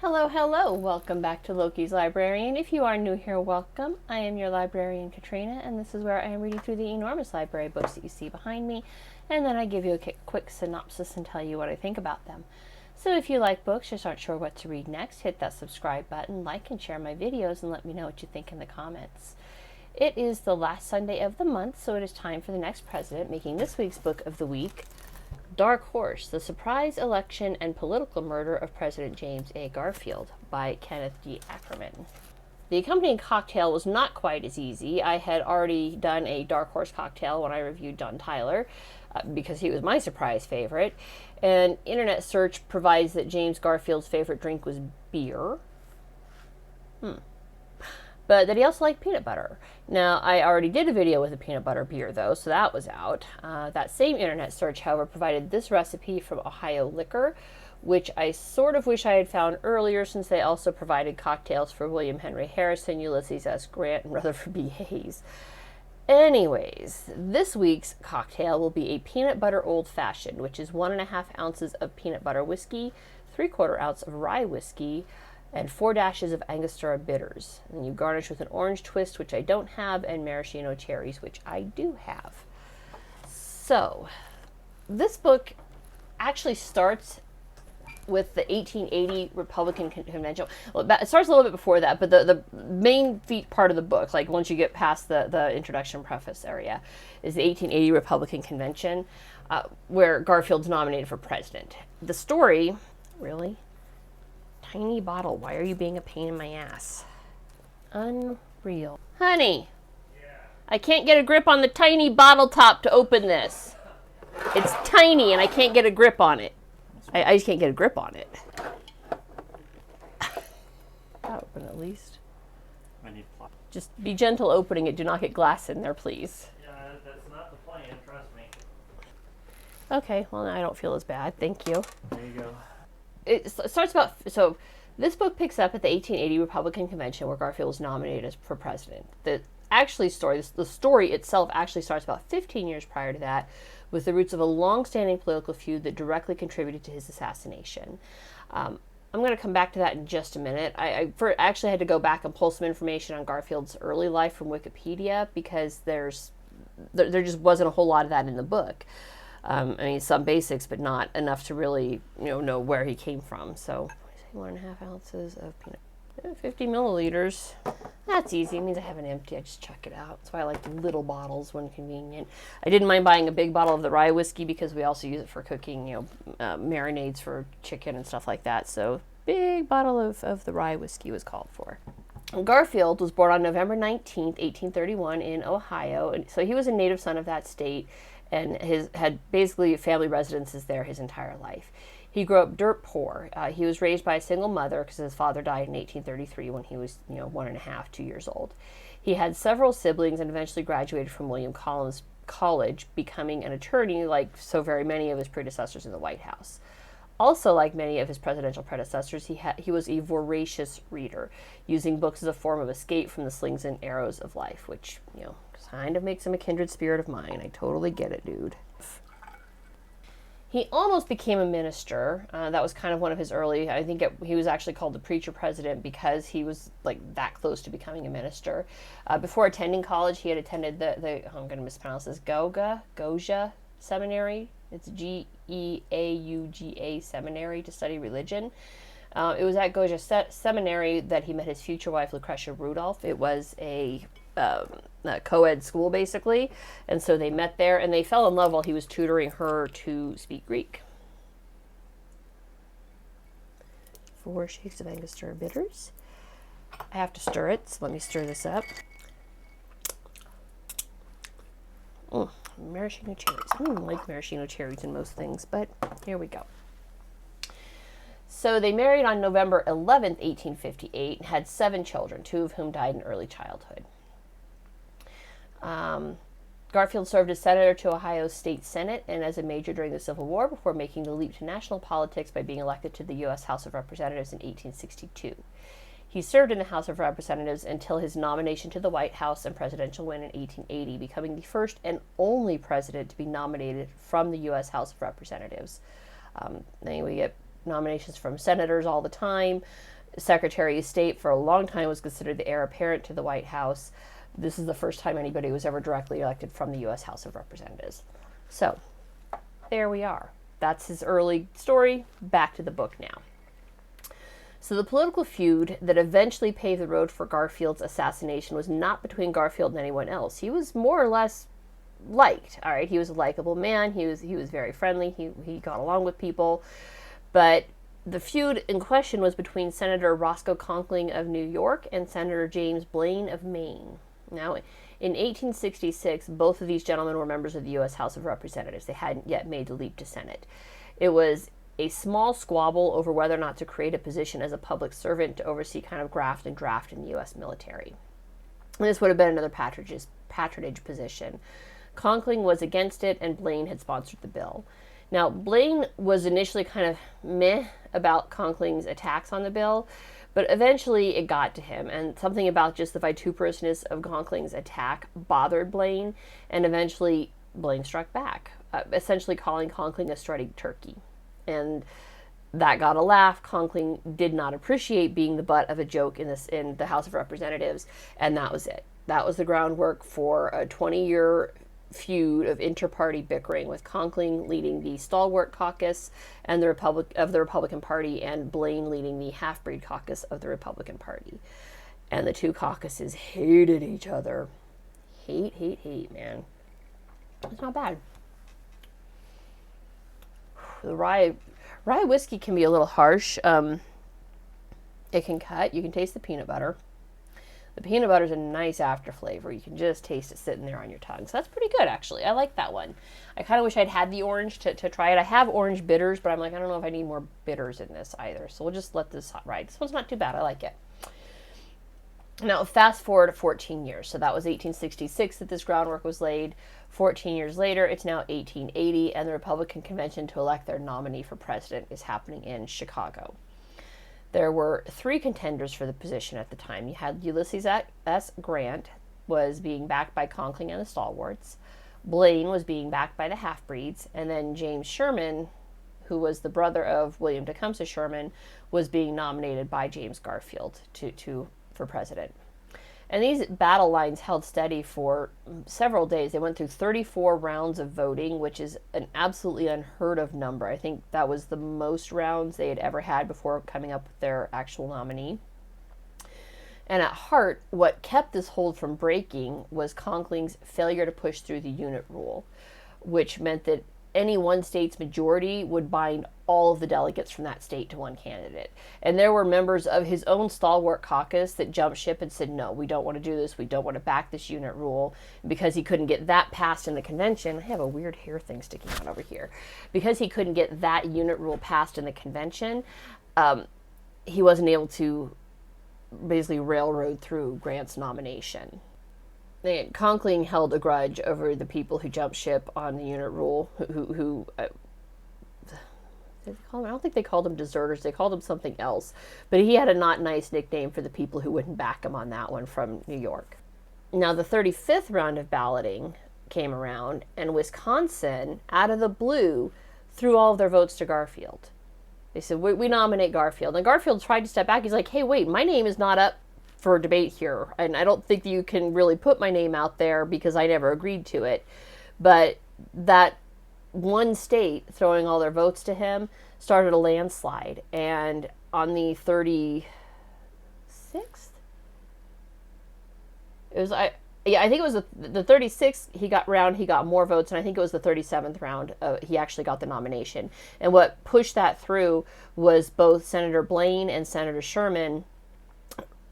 Hello, hello. Welcome back to Loki's Librarian. If you are new here, welcome. I am your librarian, Katrina, and this is where I am reading through the enormous library of books that you see behind me, and then I give you a quick synopsis and tell you what I think about them. So if you like books, just aren't sure what to read next, hit that subscribe button, like and share my videos, and let me know what you think in the comments. It is the last Sunday of the month, so it is time for the next president, making this week's book of the week, Dark Horse, The Surprise Election and Political Murder of President James A. Garfield by Kenneth D. Ackerman. The accompanying cocktail was not quite as easy. I had already done a Dark Horse cocktail when I reviewed John Tyler, because he was my surprise favorite, and internet search provides that James Garfield's favorite drink was beer. But that he also liked peanut butter. Now, I already did a video with a peanut butter beer, though, so that was out. That same internet search, however, provided this recipe from Ohio Liquor, which I sort of wish I had found earlier, since they also provided cocktails for William Henry Harrison, Ulysses S. Grant, and Rutherford B. Hayes. Anyways, this week's cocktail will be a peanut butter old-fashioned, which is 1.5 ounces of peanut butter whiskey, 3/4 ounce of rye whiskey, and 4 dashes of Angostura bitters. And you garnish with an orange twist, which I don't have, and maraschino cherries, which I do have. So, this book actually starts with the 1880 Republican Convention. Well, it starts a little bit before that, but the main part of the book, like once you get past the introduction preface area, is the 1880 Republican Convention, where Garfield's nominated for president. The story, really? Tiny bottle. Why are you being a pain in my ass? Unreal. Honey, I can't get a grip on the tiny bottle top to open this. It's tiny and I can't get a grip on it. I just can't get a grip on it. Open at least. I need plot. Just be gentle opening it. Do not get glass in there, please. Yeah, that's not the plan, trust me. Okay, well, I don't feel as bad. Thank you. There you go. It starts about, so this book picks up at the 1880 Republican Convention where Garfield was nominated for president. The story itself actually starts about 15 years prior to that, with the roots of a long-standing political feud that directly contributed to his assassination. I'm going to come back to that in just a minute. I actually had to go back and pull some information on Garfield's early life from Wikipedia, because there just wasn't a whole lot of that in the book. I mean, some basics, but not enough to really, know where he came from. So, 1.5 ounces of peanut, 50 milliliters. That's easy. It means I have an empty. I just chuck it out. That's why I like the little bottles when convenient. I didn't mind buying a big bottle of the Rye Whiskey, because we also use it for cooking, marinades for chicken and stuff like that. So, big bottle of the Rye Whiskey was called for. Garfield was born on November 19th, 1831 in Ohio. And so he was a native son of that state, and had basically family residences there his entire life. He grew up dirt poor. He was raised by a single mother, because his father died in 1833 when he was, 1.5, 2 years old. He had several siblings and eventually graduated from William Collins College, becoming an attorney like so very many of his predecessors in the White House. Also, like many of his presidential predecessors, he was a voracious reader, using books as a form of escape from the slings and arrows of life, which, kind of makes him a kindred spirit of mine. I totally get it, dude. He almost became a minister. That was kind of one of his early, he was actually called the preacher president because he was that close to becoming a minister. Before attending college, he had attended I'm going to mispronounce this, Goja Seminary. It's Geauga Seminary to study religion. It was at Goja Seminary that he met his future wife, Lucretia Rudolph. It was a co-ed school, basically, and so they met there and they fell in love while he was tutoring her to speak Greek. 4 shakes of Angostura bitters. I have to stir it, so let me stir this up. Maraschino cherries. I don't even like maraschino cherries in most things, but here we go. So they married on November 11th, 1858, and had 7 children, 2 of whom died in early childhood. Garfield served as senator to Ohio's state senate and as a major during the Civil War, before making the leap to national politics by being elected to the U.S. House of Representatives in 1862. He served in the House of Representatives until his nomination to the White House and presidential win in 1880, becoming the first and only president to be nominated from the U.S. House of Representatives. Then we get nominations from senators all the time. Secretary of State for a long time was considered the heir apparent to the White House. This is the first time anybody was ever directly elected from the U.S. House of Representatives. So, there we are. That's his early story. Back to the book now. So the political feud that eventually paved the road for Garfield's assassination was not between Garfield and anyone else. He was more or less liked. All right, he was a likable man. He was very friendly. He got along with people. But the feud in question was between Senator Roscoe Conkling of New York and Senator James Blaine of Maine. Now, in 1866, both of these gentlemen were members of the U.S. House of Representatives. They hadn't yet made the leap to Senate. It was a small squabble over whether or not to create a position as a public servant to oversee kind of graft and draft in the U.S. military. And this would have been another patronage position. Conkling was against it, and Blaine had sponsored the bill. Now, Blaine was initially kind of meh about Conkling's attacks on the bill, but eventually it got to him, and something about just the vituperousness of Conkling's attack bothered Blaine, and eventually Blaine struck back, essentially calling Conkling a strutting turkey. And that got a laugh. Conkling did not appreciate being the butt of a joke in the House of Representatives, and that was it. That was the groundwork for a 20-year feud of inter-party bickering, with Conkling leading the stalwart caucus and the Republican Party, and Blaine leading the half-breed caucus of the Republican Party. And the two caucuses hated each other. Hate, man. It's not bad. The rye whiskey can be a little harsh. It can cut. You can taste the peanut butter. The peanut butter is a nice after flavor. You can just taste it sitting there on your tongue. So that's pretty good, actually. I like that one. I kind of wish I'd had the orange to try it. I have orange bitters, but I'm like, I don't know if I need more bitters in this either. So we'll just let this ride. This one's not too bad. I like it. Now, fast forward 14 years. So that was 1866 that this groundwork was laid. 14 years later, it's now 1880, and the Republican convention to elect their nominee for president is happening in Chicago. There were three contenders for the position at the time. You had Ulysses S. Grant was being backed by Conkling and the Stalwarts. Blaine was being backed by the half-breeds. And then James Sherman, who was the brother of William Tecumseh Sherman, was being nominated by James Garfield for president. And these battle lines held steady for several days. They went through 34 rounds of voting, which is an absolutely unheard of number. I think that was the most rounds they had ever had before coming up with their actual nominee. And at heart, what kept this hold from breaking was Conkling's failure to push through the unit rule, which meant that any one state's majority would bind all of the delegates from that state to one candidate. And there were members of his own stalwart caucus that jumped ship and said, no, we don't want to do this. We don't want to back this unit rule. And because he couldn't get that passed in the convention, I have a weird hair thing sticking out over here. Because he couldn't get that unit rule passed in the convention, he wasn't able to basically railroad through Grant's nomination. Conkling held a grudge over the people who jumped ship on the unit rule, who I don't think they called them deserters. They called them something else. But he had a not nice nickname for the people who wouldn't back him on that one from New York. Now, the 35th round of balloting came around, and Wisconsin, out of the blue, threw all of their votes to Garfield. They said, we nominate Garfield. And Garfield tried to step back. He's like, hey, wait, my name is not up for debate here, and I don't think you can really put my name out there because I never agreed to it. But that one state throwing all their votes to him started a landslide, and on the 36th, I think it was the 36th he got more votes, and I think it was the 37th round he actually got the nomination. And what pushed that through was both Senator Blaine and Senator Sherman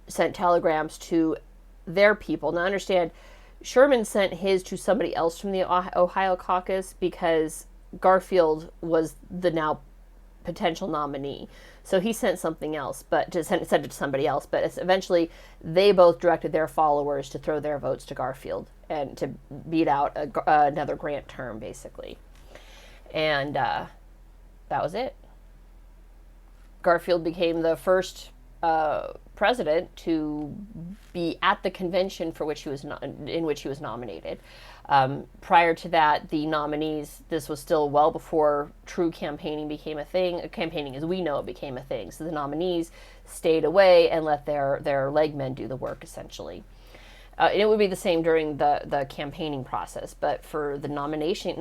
sent telegrams to their people. Now understand, Sherman sent his to somebody else from the Ohio caucus because Garfield was the now potential nominee. So he sent something else, but sent it to somebody else. But eventually they both directed their followers to throw their votes to Garfield and to beat out another Grant term, basically. And that was it. Garfield became the first president to be at the convention in which he was nominated. Prior to that, the nominees, this was still well before true campaigning became a thing. Campaigning as we know it became a thing. So the nominees stayed away and let their legmen do the work, essentially. And it would be the same during the campaigning process, but for the nominating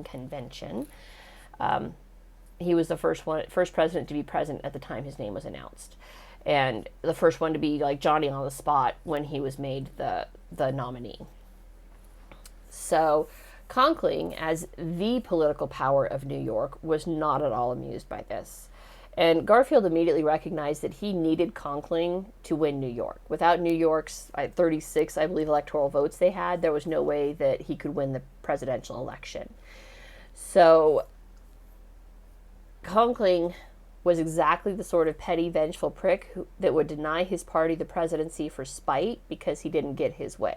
convention, he was the first president to be present at the time his name was announced, and the first one to be like Johnny on the spot when he was made the nominee. So Conkling, as the political power of New York, was not at all amused by this. And Garfield immediately recognized that he needed Conkling to win New York. Without New York's 36, I believe, electoral votes they had, there was no way that he could win the presidential election. So Conkling was exactly the sort of petty, vengeful prick that would deny his party the presidency for spite because he didn't get his way,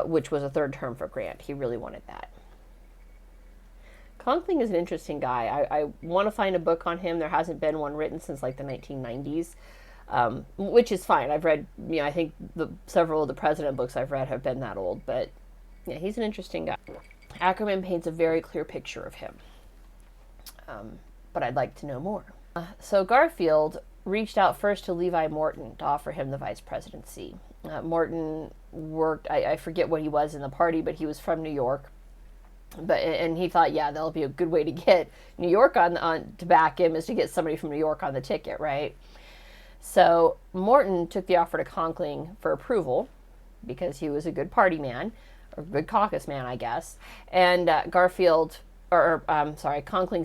which was a third term for Grant. He really wanted that. Conkling is an interesting guy. I want to find a book on him. There hasn't been one written since like the 1990s, which is fine. I've read, I think several of the president books I've read have been that old, but yeah, he's an interesting guy. Ackerman paints a very clear picture of him, but I'd like to know more. So Garfield reached out first to Levi Morton to offer him the vice presidency. Morton worked, I forget what he was in the party, but he was from New York. And he thought, yeah, that'll be a good way to get New York on to back him, is to get somebody from New York on the ticket, right? So Morton took the offer to Conkling for approval because he was a good party man, or good caucus man, I guess. And Conkling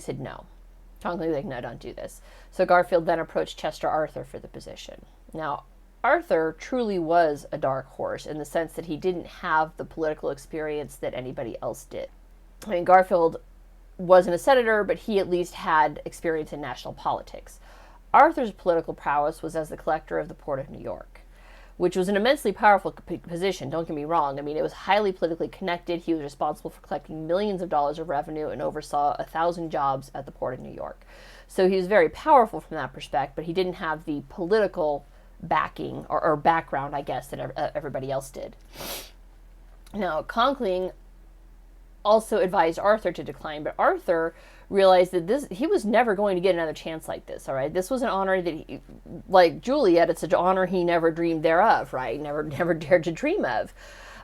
said no. Conkling was like, no, don't do this. So Garfield then approached Chester Arthur for the position. Now, Arthur truly was a dark horse in the sense that he didn't have the political experience that anybody else did. I mean, Garfield wasn't a senator, but he at least had experience in national politics. Arthur's political prowess was as the collector of the Port of New York, which was an immensely powerful position, don't get me wrong. I mean, it was highly politically connected. He was responsible for collecting millions of dollars of revenue and oversaw 1,000 jobs at the Port of New York. So he was very powerful from that perspective, but he didn't have the political backing or background, I guess, that everybody else did. Now, Conkling also advised Arthur to decline, but Arthur realized that he was never going to get another chance like this, all right? This was an honor that he, like Juliet, it's an honor he never dreamed thereof, right? Never dared to dream of.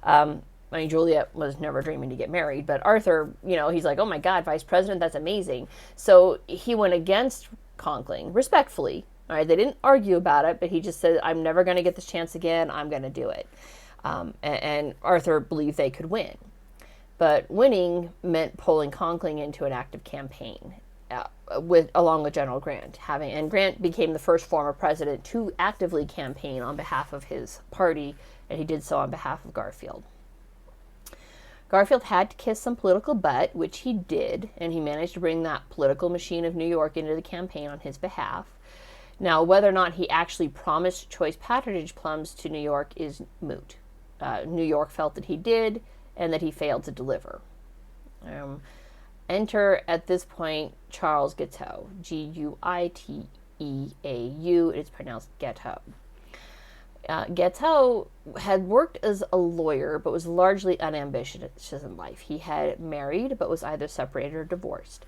I mean, Juliet was never dreaming to get married, but Arthur, he's like, oh my God, vice president, that's amazing. So he went against Conkling, respectfully, all right? They didn't argue about it, but he just said, I'm never going to get this chance again, I'm going to do it. And Arthur believed they could win. But winning meant pulling Conkling into an active campaign along with General Grant. And Grant became the first former president to actively campaign on behalf of his party, and he did so on behalf of Garfield. Garfield had to kiss some political butt, which he did, and he managed to bring that political machine of New York into the campaign on his behalf. Now, whether or not he actually promised choice patronage plums to New York is moot. New York felt that he did, and that he failed to deliver. Enter, at this point, Charles Guiteau. Guiteau. It's pronounced Guiteau. Guiteau had worked as a lawyer, but was largely unambitious in life. He had married, but was either separated or divorced.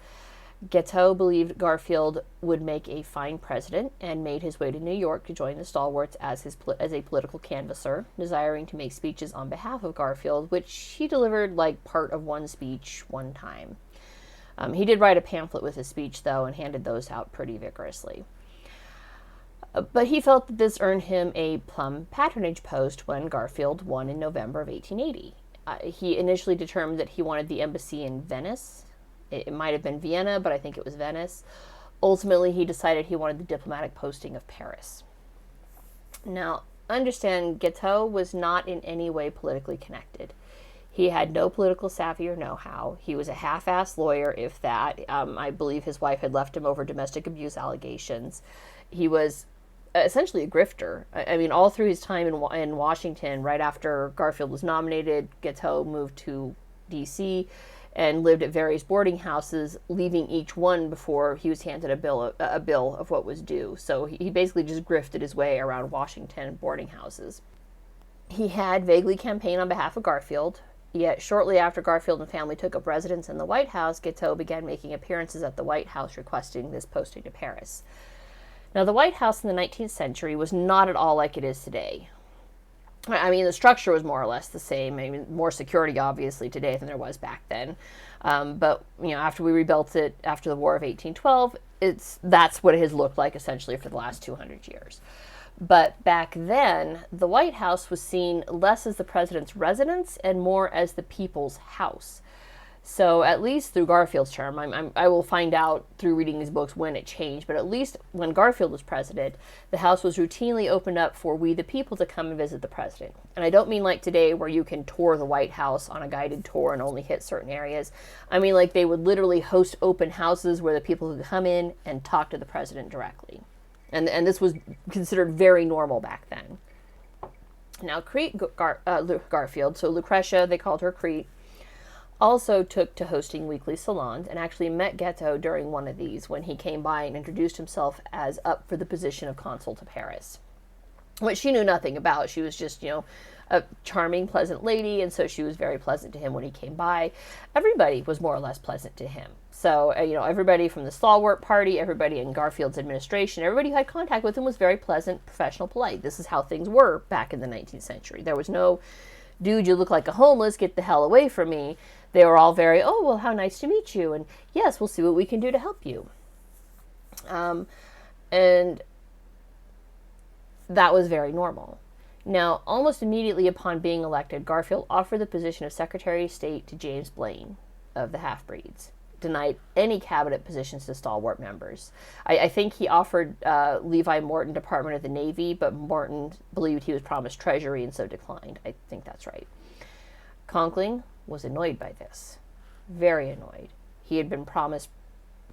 Guiteau believed Garfield would make a fine president and made his way to New York to join the stalwarts as a political canvasser, desiring to make speeches on behalf of Garfield, which he delivered like part of one speech one time. He did write a pamphlet with his speech, though, and handed those out pretty vigorously. But he felt that this earned him a plum patronage post when Garfield won in November of 1880. He initially determined that he wanted the embassy in Venice. It might have been Vienna, but I think it was Venice. Ultimately, he decided he wanted the diplomatic posting of Paris. Now, understand, Guiteau was not in any way politically connected. He had no political savvy or know-how. He was a half-assed lawyer, if that. I believe his wife had left him over domestic abuse allegations. He was essentially a grifter. I mean, all through his time in Washington, right after Garfield was nominated, Guiteau moved to D.C., and lived at various boarding houses, leaving each one before he was handed a bill of what was due. So he basically just grifted his way around Washington boarding houses. He had vaguely campaigned on behalf of Garfield, yet shortly after Garfield and family took up residence in the White House, Guiteau began making appearances at the White House requesting this posting to Paris. Now, the White House in the 19th century was not at all like it is today. I mean, the structure was more or less the same. I mean, more security, obviously, today than there was back then. But, after we rebuilt it after the War of 1812, that's what it has looked like, essentially, for the last 200 years. But back then, the White House was seen less as the president's residence and more as the people's house. So at least through Garfield's term, I will find out through reading these books when it changed, but at least when Garfield was president, the house was routinely opened up for we the people to come and visit the president. And I don't mean like today where you can tour the White House on a guided tour and only hit certain areas. I mean like they would literally host open houses where the people could come in and talk to the president directly. And this was considered very normal back then. Now, Garfield, so Lucretia, they called her Crete, also took to hosting weekly salons and actually met Guiteau during one of these when he came by and introduced himself as up for the position of consul to Paris, which she knew nothing about. She was just, a charming, pleasant lady, and so she was very pleasant to him when he came by. Everybody was more or less pleasant to him. So, everybody from the stalwart party, everybody in Garfield's administration, everybody who had contact with him was very pleasant, professional, polite. This is how things were back in the 19th century. There was no, dude, you look like a homeless, get the hell away from me. They were all very, oh, well, how nice to meet you. And yes, we'll see what we can do to help you. And that was very normal. Now, almost immediately upon being elected, Garfield offered the position of Secretary of State to James Blaine of the Half-Breeds, denied any cabinet positions to stalwart members. I think he offered Levi Morton Department of the Navy, but Morton believed he was promised Treasury and so declined. I think that's right. Conkling was annoyed by this, very annoyed. He had been promised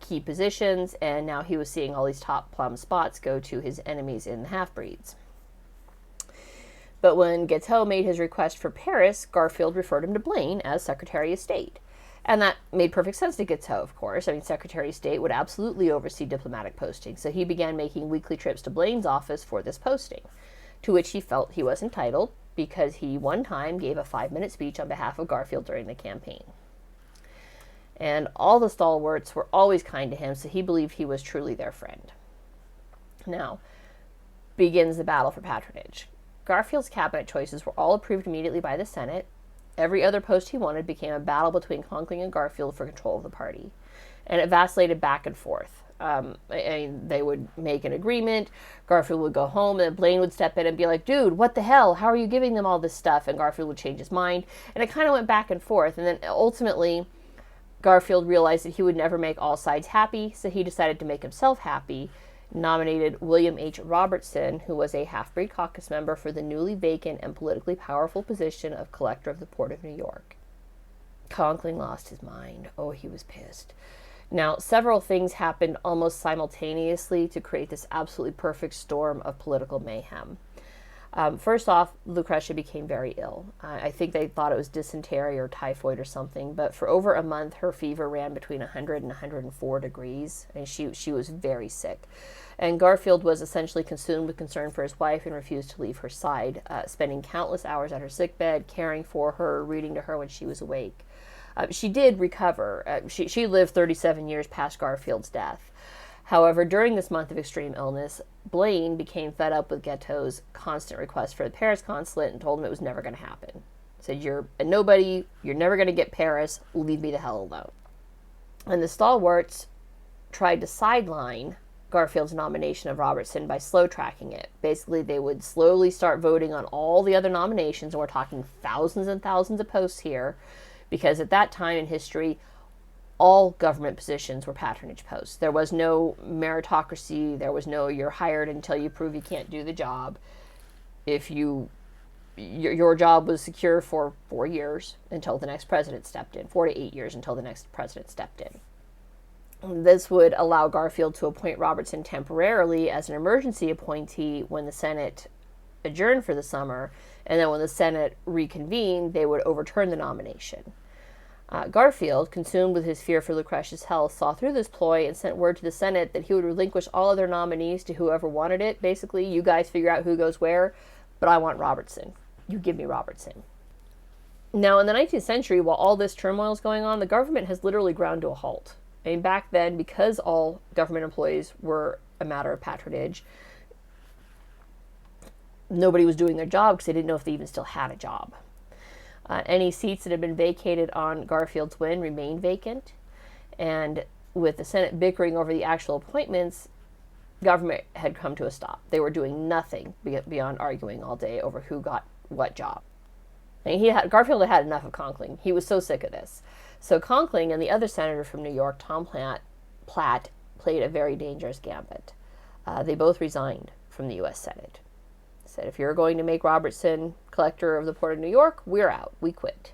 key positions, and now he was seeing all these top plum spots go to his enemies in the Half-Breeds. But when Guiteau made his request for Paris, Garfield referred him to Blaine as Secretary of State. And that made perfect sense to Guiteau, of course. I mean, Secretary of State would absolutely oversee diplomatic postings, so he began making weekly trips to Blaine's office for this posting, to which he felt he was entitled, because he one time gave a 5-minute speech on behalf of Garfield during the campaign. And all the stalwarts were always kind to him, so he believed he was truly their friend. Now, begins the battle for patronage. Garfield's cabinet choices were all approved immediately by the Senate. Every other post he wanted became a battle between Conkling and Garfield for control of the party. And it vacillated back and forth. They would make an agreement, Garfield would go home, and Blaine would step in and be like, dude, what the hell? How are you giving them all this stuff? And Garfield would change his mind. And it kind of went back and forth. And then ultimately, Garfield realized that he would never make all sides happy, so he decided to make himself happy, nominated William H. Robertson, who was a Half-Breed Caucus member, for the newly vacant and politically powerful position of Collector of the Port of New York. Conkling lost his mind. Oh, he was pissed. Now, several things happened almost simultaneously to create this absolutely perfect storm of political mayhem. First off, Lucretia became very ill. I think they thought it was dysentery or typhoid or something, but for over a month, her fever ran between 100 and 104 degrees, and she was very sick. And Garfield was essentially consumed with concern for his wife and refused to leave her side, spending countless hours at her sickbed, caring for her, reading to her when she was awake. She did recover. She lived 37 years past Garfield's death. However, during this month of extreme illness, Blaine became fed up with Guiteau's constant requests for the Paris consulate and told him it was never going to happen. Said, you're a nobody, you're never going to get Paris, leave me the hell alone. And the stalwarts tried to sideline Garfield's nomination of Robertson by slow tracking it. Basically, they would slowly start voting on all the other nominations, and we're talking thousands and thousands of posts here, because at that time in history, all government positions were patronage posts. There was no meritocracy. There was no you're hired until you prove you can't do the job. If your job was secure for 4 years until the next president stepped in, 4 to 8 years until the next president stepped in. This would allow Garfield to appoint Robertson temporarily as an emergency appointee when the Senate adjourned for the summer, and then when the Senate reconvened, they would overturn the nomination. Garfield, consumed with his fear for Lucretia's health, saw through this ploy and sent word to the Senate that he would relinquish all other nominees to whoever wanted it. Basically, you guys figure out who goes where, but I want Robertson. you give me Robertson. Now, in the 19th century, while all this turmoil is going on, the government has literally ground to a halt. I mean, back then, because all government employees were a matter of patronage, nobody was doing their job because they didn't know if they even still had a job. Any seats that had been vacated on Garfield's win remained vacant, and with the Senate bickering over the actual appointments, government had come to a stop. They were doing nothing beyond arguing all day over who got what job. And Garfield had enough of Conkling. He was so sick of this. So Conkling and the other senator from New York, Tom Platt, played a very dangerous gambit. They both resigned from the U.S. Senate. Said, if you're going to make Robertson collector of the Port of New York, we're out. We quit.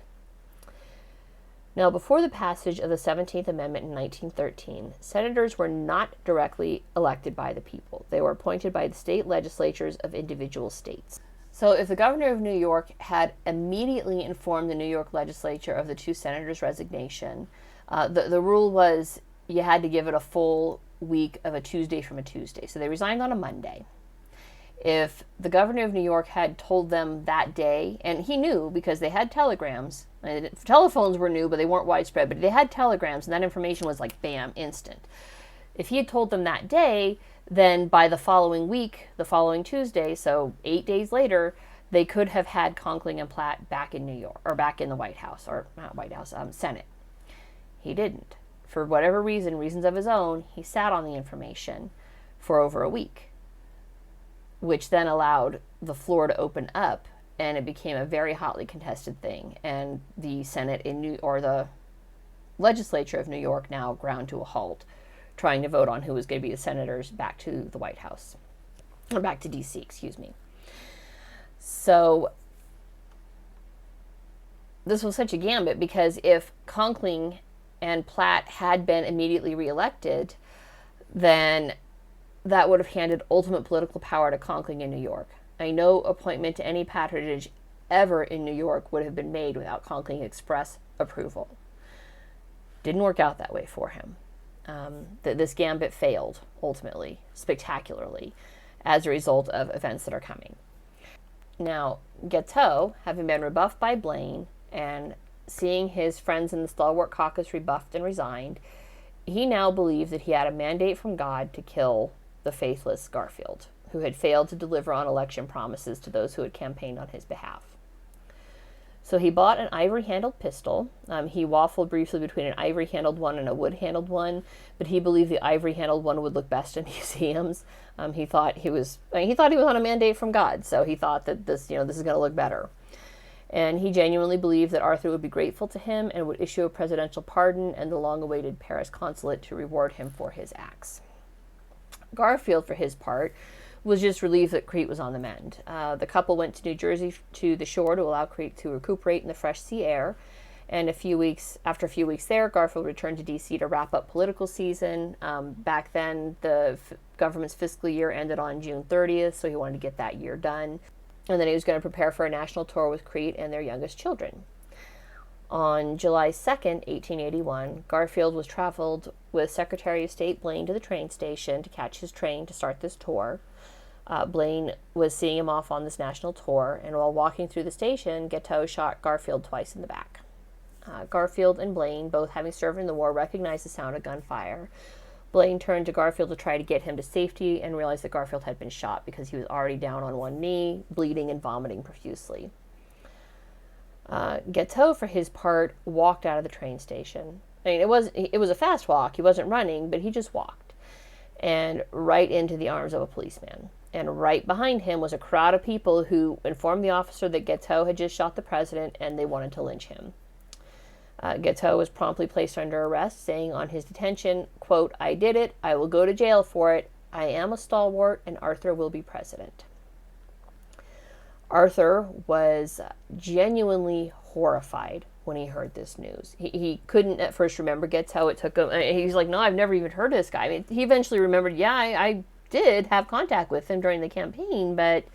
Now, before the passage of the 17th Amendment in 1913, senators were not directly elected by the people. They were appointed by the state legislatures of individual states. So if the governor of New York had immediately informed the New York legislature of the two senators' resignation, the rule was you had to give it a full week of a Tuesday from a Tuesday. So they resigned on a Monday. If the governor of New York had told them that day, and he knew because they had telegrams, telephones were new, but they weren't widespread, but they had telegrams, and that information was like, bam, instant. If he had told them that day, then by the following week, the following Tuesday, so 8 days later, they could have had Conkling and Platt back in New York, or back in the White House, or not White House, Senate. He didn't. For whatever reason, reasons of his own, he sat on the information for over a week, which then allowed the floor to open up, and it became a very hotly contested thing. And the Senate or the legislature of New York now ground to a halt, trying to vote on who was going to be the senators back to the White House, or back to D.C., excuse me. So this was such a gambit because if Conkling and Platt had been immediately reelected, then that would have handed ultimate political power to Conkling in New York. No appointment to any patronage ever in New York would have been made without Conkling express approval. Didn't work out that way for him. This gambit failed, ultimately, spectacularly, as a result of events that are coming. Now, Guiteau, having been rebuffed by Blaine and seeing his friends in the Stalwart Caucus rebuffed and resigned, he now believed that he had a mandate from God to kill the faithless Garfield, who had failed to deliver on election promises to those who had campaigned on his behalf. So he bought an ivory-handled pistol. He waffled briefly between an ivory-handled one and a wood-handled one, but he believed the ivory-handled one would look best in museums. He thought he was on a mandate from God, so he thought that this is going to look better. And he genuinely believed that Arthur would be grateful to him and would issue a presidential pardon and the long-awaited Paris consulate to reward him for his acts. Garfield, for his part, was just relieved that Crete was on the mend. The couple went to New Jersey to the shore to allow Crete to recuperate in the fresh sea air. And after a few weeks there, Garfield returned to D.C. to wrap up political season. Back then, the government's fiscal year ended on June 30th, so he wanted to get that year done. And then he was going to prepare for a national tour with Crete and their youngest children. On July 2nd, 1881, Garfield was traveled with Secretary of State Blaine to the train station to catch his train to start this tour. Blaine was seeing him off on this national tour, and while walking through the station, Guiteau shot Garfield twice in the back. Garfield and Blaine, both having served in the war, recognized the sound of gunfire. Blaine turned to Garfield to try to get him to safety and realized that Garfield had been shot because he was already down on one knee, bleeding and vomiting profusely. Guiteau, for his part, walked out of the train station. I mean, it was a fast walk. He wasn't running, but he just walked. And right into the arms of a policeman. And right behind him was a crowd of people who informed the officer that Guiteau had just shot the president and they wanted to lynch him. Guiteau was promptly placed under arrest, saying on his detention, quote, "I did it. I will go to jail for it. I am a stalwart and Arthur will be president." Arthur was genuinely horrified when he heard this news. He couldn't at first remember Guiteau. It took him, he's like, no, I've never even heard of this guy. I mean, he eventually remembered, yeah, I did have contact with him during the campaign, but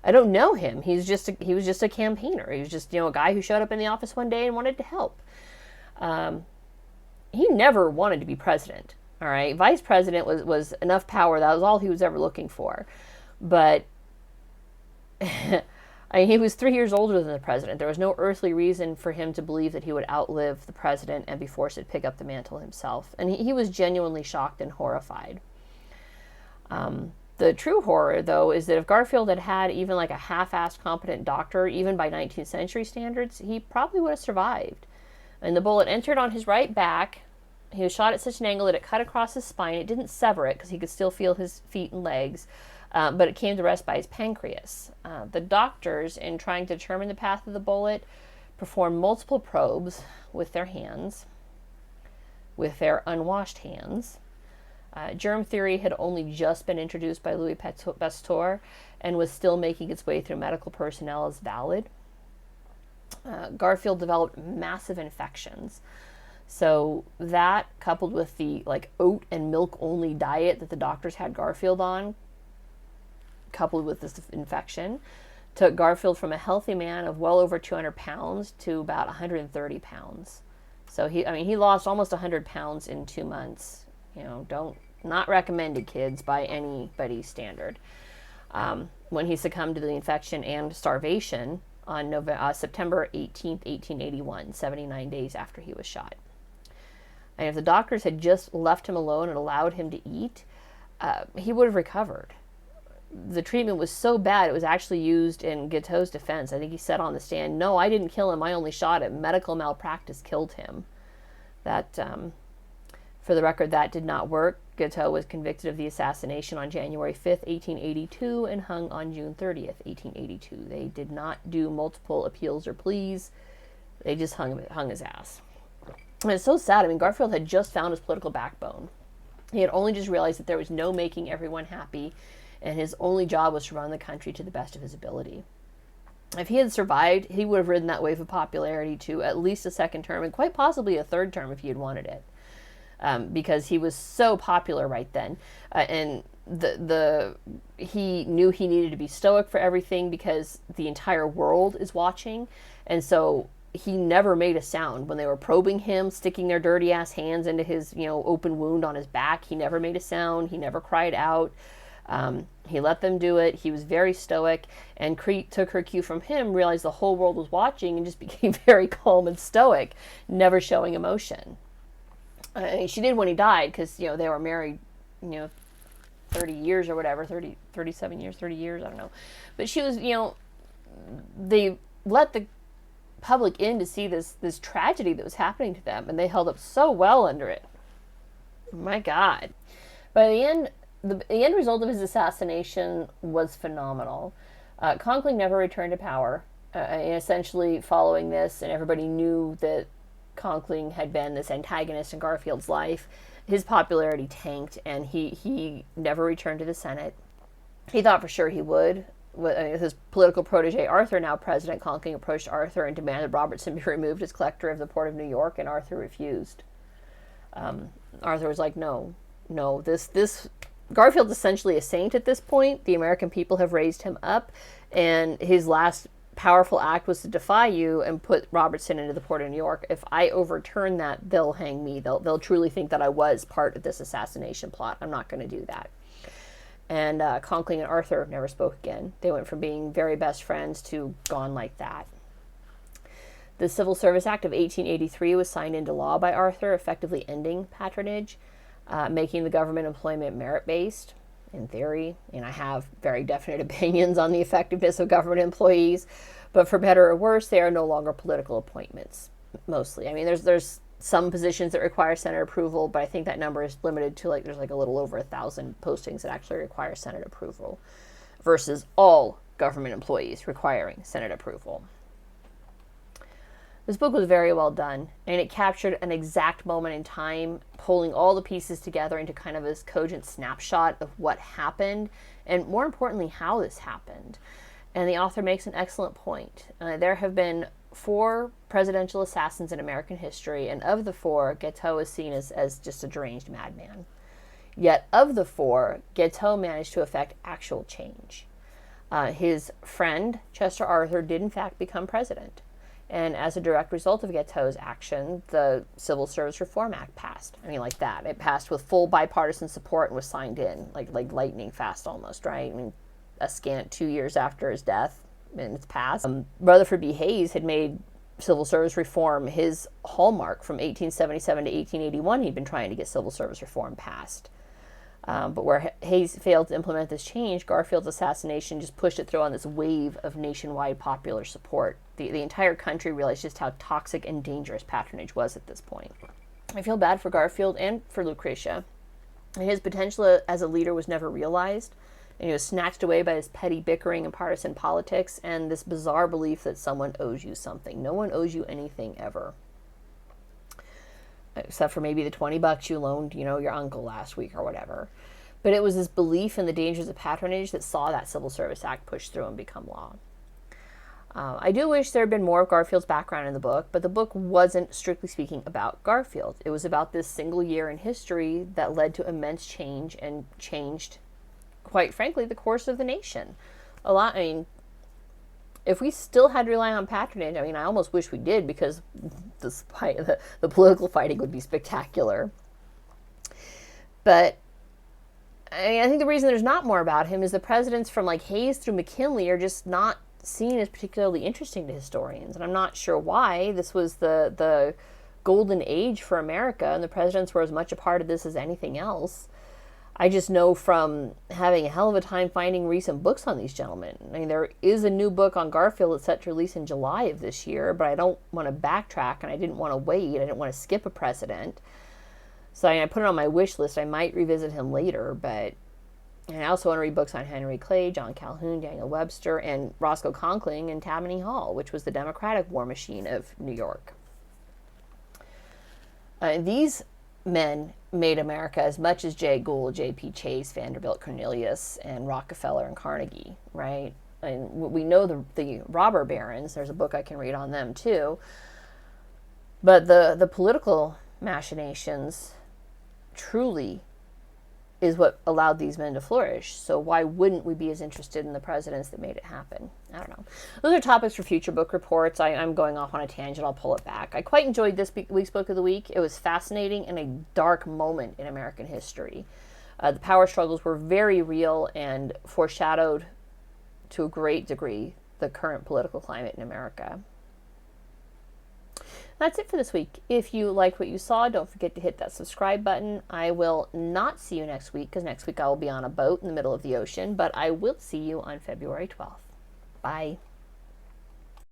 I don't know him. He was just a campaigner. He was just, a guy who showed up in the office one day and wanted to help. He never wanted to be president. All right. Vice president was enough power. That was all he was ever looking for. But I mean, he was 3 years older than the president. There was no earthly reason for him to believe that he would outlive the president and be forced to pick up the mantle himself. And he was genuinely shocked and horrified. The true horror, though, is that if Garfield had had even like a half-assed competent doctor, even by 19th century standards, he probably would have survived. And the bullet entered on his right back. He was shot at such an angle that it cut across his spine. It didn't sever it because he could still feel his feet and legs. But it came to rest by his pancreas. The doctors, in trying to determine the path of the bullet, performed multiple probes with their hands, with their unwashed hands. Germ theory had only just been introduced by Louis Pasteur and was still making its way through medical personnel as valid. Garfield developed massive infections. So that, coupled with the oat and milk only diet that the doctors had Garfield on, coupled with this infection, took Garfield from a healthy man of well over 200 pounds to about 130 pounds. So he lost almost 100 pounds in 2 months. Not recommended, kids, by anybody's standard. When he succumbed to the infection and starvation on September 18th, 1881, 79 days after he was shot. And if the doctors had just left him alone and allowed him to eat, he would have recovered. The treatment was so bad it was actually used in Guiteau's defense. I think he said on the stand, "No, I didn't kill him. I only shot him. Medical malpractice killed him." That, for the record, that did not work. Guiteau was convicted of the assassination on January 5th, 1882, and hung on June 30th, 1882. They did not do multiple appeals or pleas. They just hung his ass. And it's so sad. I mean, Garfield had just found his political backbone. He had only just realized that there was no making everyone happy, and his only job was to run the country to the best of his ability. If he had survived, he would have ridden that wave of popularity to at least a second term, and quite possibly a third term if he had wanted it. Because he was so popular right then. And he knew he needed to be stoic for everything because the entire world is watching. And so he never made a sound. When they were probing him, sticking their dirty ass hands into his, open wound on his back, he never made a sound. He never cried out. He let them do it. He was very stoic, and Crete took her cue from him, realized the whole world was watching, and just became very calm and stoic, never showing emotion. She did when he died, because, they were married, 30 years or whatever, 37 years, 30 years, I don't know. But she was, they let the public in to see this tragedy that was happening to them, and they held up so well under it. My God. By the end, the end result of his assassination was phenomenal. Conkling never returned to power. And essentially, following this, and everybody knew that Conkling had been this antagonist in Garfield's life, his popularity tanked, and he never returned to the Senate. He thought for sure he would. With his political protege, Arthur, now president, Conkling approached Arthur and demanded Robertson be removed as collector of the Port of New York, and Arthur refused. Arthur was like, no, this Garfield's essentially a saint at this point. The American people have raised him up, and his last powerful act was to defy you and put Robertson into the Port of New York. If I overturn that, they'll hang me. They'll truly think that I was part of this assassination plot. I'm not going to do that. And Conkling and Arthur never spoke again. They went from being very best friends to gone like that. The Civil Service Act of 1883 was signed into law by Arthur, effectively ending patronage, making the government employment merit-based, in theory. And I have very definite opinions on the effectiveness of government employees, but for better or worse, they are no longer political appointments, mostly. I mean, there's some positions that require Senate approval, but I think that number is limited to there's a little over 1,000 postings that actually require Senate approval, versus all government employees requiring Senate approval. This book was very well done, and it captured an exact moment in time, pulling all the pieces together into kind of this cogent snapshot of what happened, and more importantly, how this happened. And the author makes an excellent point. There have been 4 presidential assassins in American history, and of the 4, Guiteau is seen as just a deranged madman. Yet of the 4, Guiteau managed to effect actual change. His friend, Chester Arthur, did in fact become president. And as a direct result of Guiteau's action, the Civil Service Reform Act passed. I mean, like that. It passed with full bipartisan support and was signed in, like lightning fast almost, right? I mean, a scant 2 years after his death, in its past. Rutherford B. Hayes had made civil service reform his hallmark from 1877 to 1881. He'd been trying to get civil service reform passed. But where Hayes failed to implement this change, Garfield's assassination just pushed it through on this wave of nationwide popular support. The entire country realized just how toxic and dangerous patronage was at this point. I feel bad for Garfield and for Lucretia. His potential as a leader was never realized, and he was snatched away by his petty bickering and partisan politics and this bizarre belief that someone owes you something. No one owes you anything ever. Except for maybe the $20 you loaned, your uncle last week or whatever. But it was this belief in the dangers of patronage that saw that Civil Service Act push through and become law. I do wish there had been more of Garfield's background in the book, but the book wasn't, strictly speaking, about Garfield. It was about this single year in history that led to immense change and changed, quite frankly, the course of the nation. If we still had to rely on patronage, I almost wish we did, because the political fighting would be spectacular. But I think the reason there's not more about him is the presidents from Hayes through McKinley are just not seen as particularly interesting to historians. And I'm not sure why. This was the golden age for America, and the presidents were as much a part of this as anything else. I just know from having a hell of a time finding recent books on these gentlemen. There is a new book on Garfield that's set to release in July of this year, but I don't want to backtrack, and I didn't want to wait. I didn't want to skip a precedent. So I put it on my wish list. I might revisit him later, but I also want to read books on Henry Clay, John Calhoun, Daniel Webster, and Roscoe Conkling and Tammany Hall, which was the Democratic war machine of New York. These men made America as much as Jay Gould, J.P. Chase, Vanderbilt Cornelius, and Rockefeller and Carnegie, right? And we know the robber barons. There's a book I can read on them too. But the political machinations truly is what allowed these men to flourish. So why wouldn't we be as interested in the presidents that made it happen? I don't know. Those are topics for future book reports. I'm going off on a tangent. I'll pull it back. I quite enjoyed this week's book of the week. It was fascinating and a dark moment in American history. The power struggles were very real and foreshadowed to a great degree the current political climate in America. That's it for this week. If you liked what you saw, don't forget to hit that subscribe button. I will not see you next week, because next week I will be on a boat in the middle of the ocean, but I will see you on February 12th. Bye.